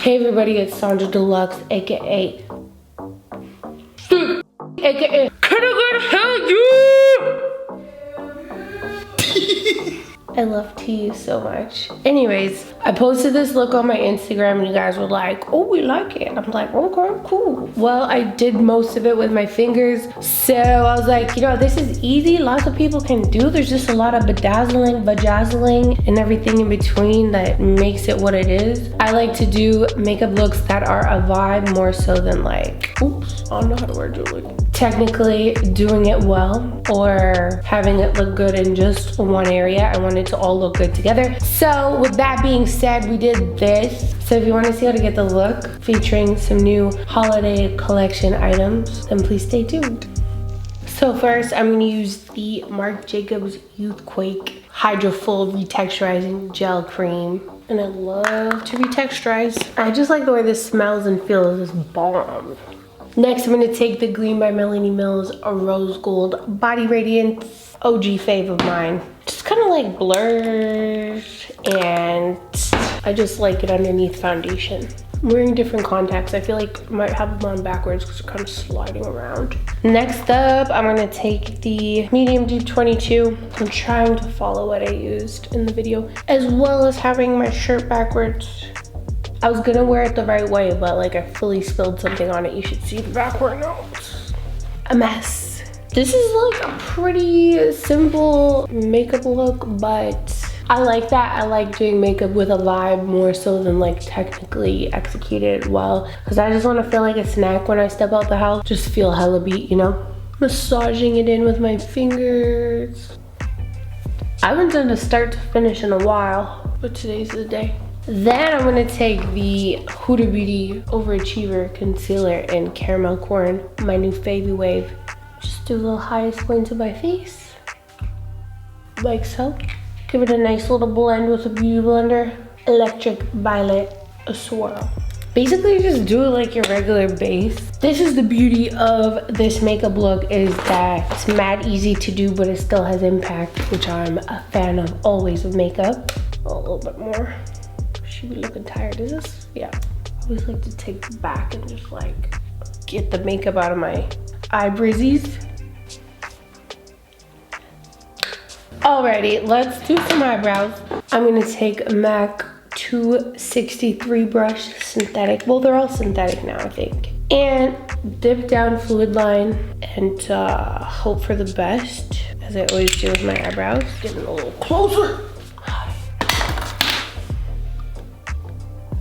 Hey everybody, it's Sonjdradeluxe, aka aka Can I get you? I love tea so much. Anyways, I posted this look on my Instagram and you guys were like, oh, we like it. I'm like, okay, cool. Well, I did most of it with my fingers. So I was like, you know, this is easy. Lots of people can do. There's just a lot of bedazzling, and everything in between that makes it what it is. I like to do makeup looks that are a vibe more so than like, oops, I don't know how to word it. Technically doing it well or having it look good in just one area. I want it to all look good together. So with that being said, we did this. So if you want to see how to get the look featuring some new holiday collection items, then please stay tuned. So first I'm going to use the Marc Jacobs Youthquake Hydra-full Retexturizing Gel Cream. And I love to retexturize. I just like the way this smells and feels. It's bomb. Next, I'm going to take the Gleam by Melanie Mills Rose Gold Body Radiance, OG fave of mine. Just kind of like blurs, and I just like it underneath foundation. I'm wearing different contacts. I feel like I might have them on backwards because they're kind of sliding around. Next up, I'm going to take the Medium Deep 22. I'm trying to follow what I used in the video, as well as having my shirt backwards. I was gonna wear it the right way, but like I fully spilled something on it. You should see the backward notes. A mess. This is like a pretty simple makeup look, but I like that. I like doing makeup with a vibe more so than like technically executed well, because I just want to feel like a snack when I step out the house. Just feel hella beat, you know? Massaging it in with my fingers. I haven't done a start to finish in a while, but today's the day. Then I'm gonna take the Huda Beauty Overachiever Concealer in Caramel Corn, my new favy wave. Just do the little highest point of my face, like so. Give it a nice little blend with a beauty blender. Electric Violet, a swirl. Basically just do it like your regular base. This is the beauty of this makeup look, is that it's mad easy to do, but it still has impact, which I'm a fan of always with makeup. A little bit more. Should be looking tired. Is this? Yeah. I always like to take the back and just like get the makeup out of my eye brizzies. Alrighty, let's do some eyebrows. I'm gonna take a MAC 263 brush, synthetic. Well, they're all synthetic now, I think. And dip down fluid line and hope for the best, as I always do with my eyebrows. Getting a little closer.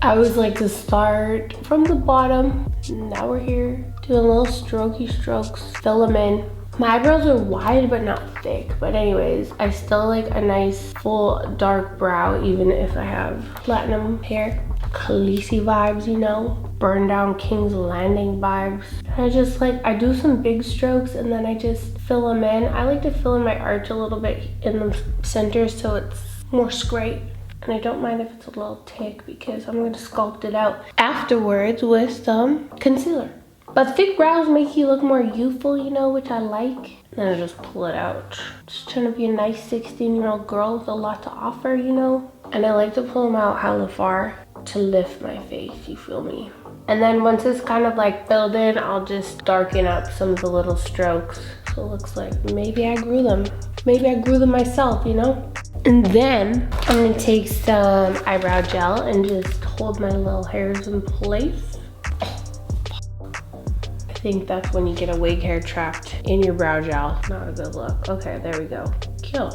I always like to start from the bottom. Now we're here, doing little strokey strokes, fill them in. My eyebrows are wide but not thick, but anyways, I still like a nice full dark brow even if I have platinum hair. Khaleesi vibes, you know, burn down King's Landing vibes. I just like, I do some big strokes and then I just fill them in. I like to fill in my arch a little bit in the center so it's more straight. And I don't mind if it's a little thick because I'm going to sculpt it out afterwards with some concealer. But thick brows make you look more youthful, you know, which I like. Then I just pull it out. Just trying to be a nice 16-year-old girl with a lot to offer, you know. And I like to pull them out hella far to lift my face, you feel me? And then once it's kind of like filled in, I'll just darken up some of the little strokes. So it looks like maybe I grew them. Maybe I grew them myself, you know? And then I'm gonna take some eyebrow gel and just hold my little hairs in place. I think that's when you get a wig hair trapped in your brow gel. Not a good look. Okay, there we go. Cute.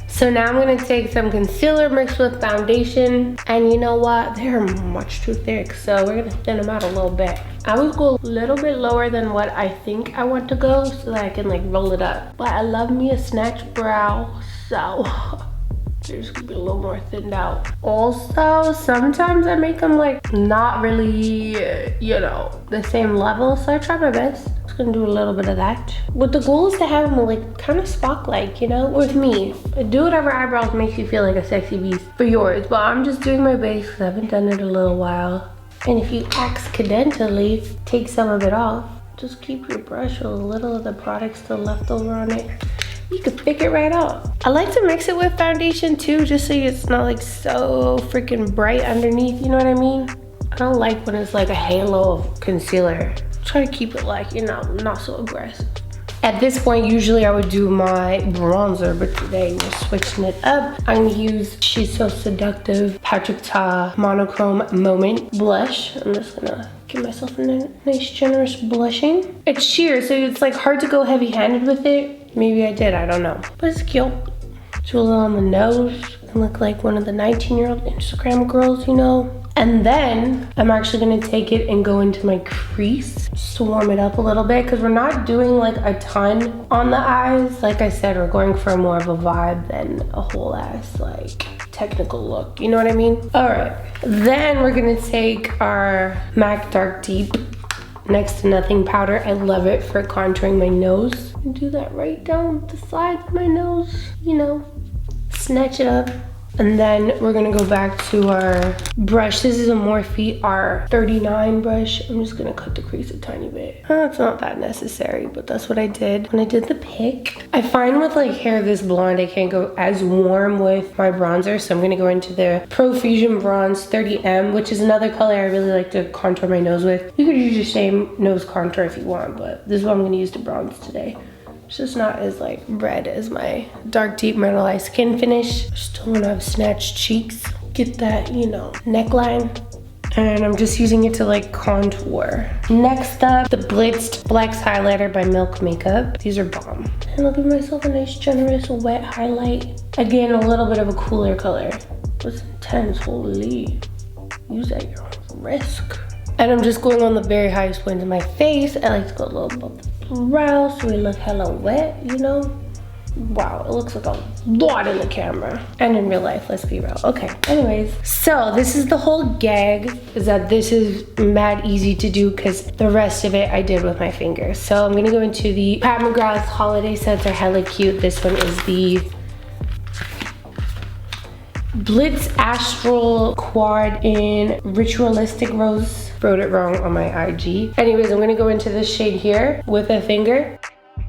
So now I'm gonna take some concealer mixed with foundation. And you know what? They're much too thick, so we're gonna thin them out a little bit. I would go a little bit lower than what I think I want to go so that I can like roll it up. But I love me a snatch brow, so they're just gonna be a little more thinned out. Also, sometimes I make them like not really, you know, the same level, so I try my best. Just gonna do a little bit of that. But the goal is to have them like kind of Spock-like, you know, with me. Do whatever eyebrows makes you feel like a sexy beast for yours, but I'm just doing my base because I haven't done it in a little while. And if you accidentally take some of it off, just keep your brush with a little of the product still left over on it. You could pick it right out. I like to mix it with foundation too, just so it's not like so freaking bright underneath, you know what I mean? I don't like when it's like a halo of concealer. Try to keep it like, you know, not so aggressive. At this point, usually I would do my bronzer, but today we're switching it up. I'm gonna use She's So Seductive Patrick Ta Monochrome Moment Blush. I'm just gonna give myself a nice generous blushing. It's sheer, so it's like hard to go heavy-handed with it. Maybe I did, I don't know. But it's cute. Do a little on the nose and look like one of the 19-year-old Instagram girls, you know? And then I'm actually gonna take it and go into my crease, just to warm it up a little bit, because we're not doing like a ton on the eyes. Like I said, we're going for more of a vibe than a whole ass like technical look, you know what I mean? All right, then we're gonna take our MAC Dark Deep Next to Nothing powder. I love it for contouring my nose. Do that right down the sides of my nose, you know, snatch it up. And then we're gonna go back to our brush. This is a Morphe R39 brush. I'm just gonna cut the crease a tiny bit. It's not that necessary, but that's what I did when I did the pick. I find with like hair this blonde, I can't go as warm with my bronzer, so I'm gonna go into the Profusion Bronze 30M, which is another color I really like to contour my nose with. You could use your same nose contour if you want, but this is what I'm gonna use to bronze today. It's just not as like red as my Dark Deep Mineralized Skin Finish. Still wanna have snatched cheeks. Get that, you know, neckline. And I'm just using it to like contour. Next up, the Blitz Flex Highlighter by Milk Makeup. These are bomb. And I'll give myself a nice generous wet highlight. Again, a little bit of a cooler color. It's intense, holy. Use at your own risk. And I'm just going on the very highest point of my face. I like to go a little above the brow so we look hella wet, you know? Wow, it looks like a lot in the camera and in real life, let's be real. Okay, anyways, so this is the whole gag, is that this is mad easy to do because the rest of it I did with my fingers. So I'm gonna go into the McGRATH holiday sets are hella cute. This one is the Blitz Astral Quad in Ritualistic Rose. Wrote it wrong on my IG. Anyways, I'm gonna go into this shade here with a finger,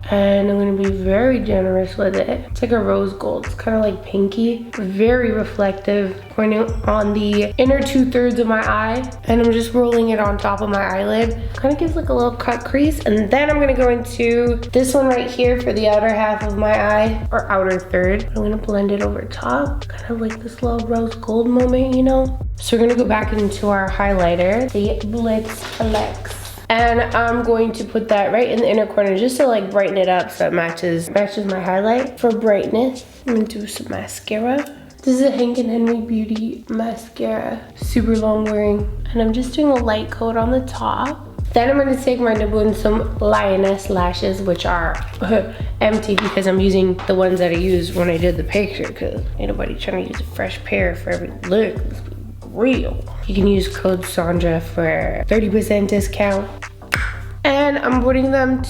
and I'm gonna be very generous with it. It's like a rose gold. It's kind of like pinky, very reflective. Going on the inner 2/3 of my eye, and I'm just rolling it on top of my eyelid. Kind of gives like a little cut crease, and then I'm gonna go into this one right here for the outer half of my eye, or outer third. I'm gonna blend it over top, kind of like this little rose gold moment, you know? So we're gonna go back into our highlighter, the Blitz Deluxe. And I'm going to put that right in the inner corner just to like brighten it up so it matches my highlight. For brightness, I'm gonna do some mascara. This is a Hank & Henry Beauty mascara, super long wearing. And I'm just doing a light coat on the top. Then I'm gonna take my Nubounsom Lioness lashes, which are empty because I'm using the ones that I used when I did the picture, because ain't nobody trying to use a fresh pair for every look. Let's be real. You can use code Sondra for 30% discount. And I'm putting them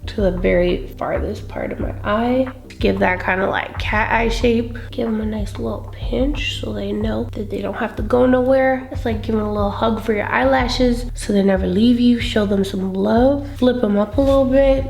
to the very farthest part of my eye. Give that kind of like cat eye shape. Give them a nice little pinch so they know that they don't have to go nowhere. It's like giving a little hug for your eyelashes so they never leave you. Show them some love. Flip them up a little bit.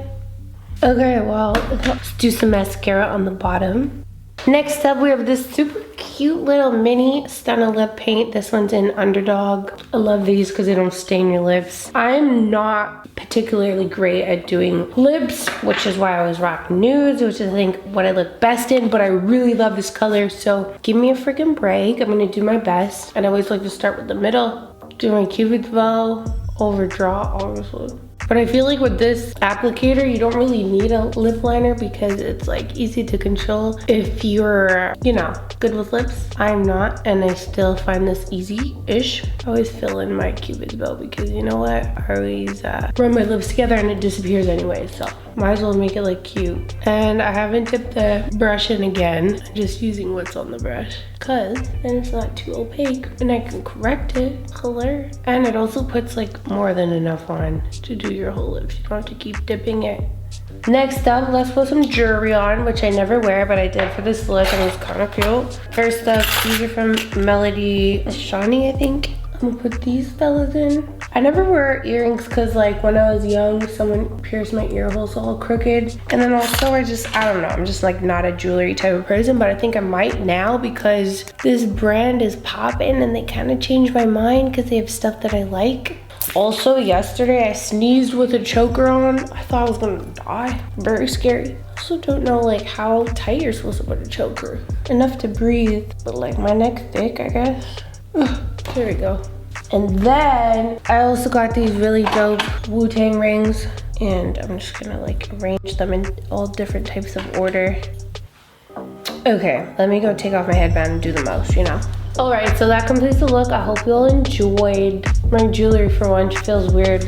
Okay, well, let's do some mascara on the bottom. Next up, we have this super cute little mini Stunna lip paint. This one's in Underdog. I love these because they don't stain your lips. I'm not particularly great at doing lips, which is why I was rocking nudes, which is I think what I look best in, but I really love this color, so give me a freaking break. I'm gonna do my best. And I always like to start with the middle, do my cupid's bow, overdraw, obviously. But I feel like with this applicator, you don't really need a lip liner because it's like easy to control if you're, you know, good with lips. I'm not, and I still find this easy-ish. I always fill in my cupid's bow because you know what? I always run my lips together and it disappears anyway, so might as well make it look cute. And I haven't dipped the brush in again. I'm just using what's on the brush because then it's not too opaque and I can correct it, color. And it also puts like more than enough on to do your whole lips. You don't have to keep dipping it. Next up, let's put some jewelry on, which I never wear, but I did for this look and it's kind of cute. First up, these are from Melody Shani, I think. I'm gonna put these fellas in. I never wear earrings because like when I was young, someone pierced my ear holes all crooked. And then also I don't know, I'm just like not a jewelry type of person, but I think I might now because this brand is popping and they kind of changed my mind because they have stuff that I like. Also, yesterday I sneezed with a choker on. I thought I was gonna die. Very scary. Also don't know like how tight you're supposed to put a choker. Enough to breathe, but like my neck's thick, I guess. Ugh, there we go. And then I also got these really dope Wu-Tang rings, and I'm just gonna like arrange them in all different types of order. Okay, let me go take off my headband and do the most, you know? All right, so that completes the look. I hope you all enjoyed. My jewelry for once feels weird.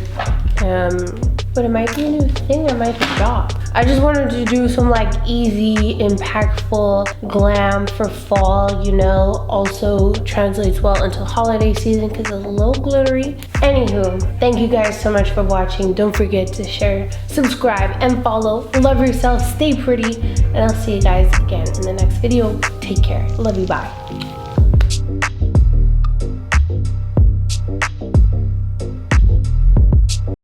But it might be a new thing, I might stop. I just wanted to do some like easy, impactful glam for fall, you know, also translates well into holiday season because it's a little glittery. Anywho, thank you guys so much for watching. Don't forget to share, subscribe, and follow. Love yourself, stay pretty, and I'll see you guys again in the next video. Take care. Love you, bye.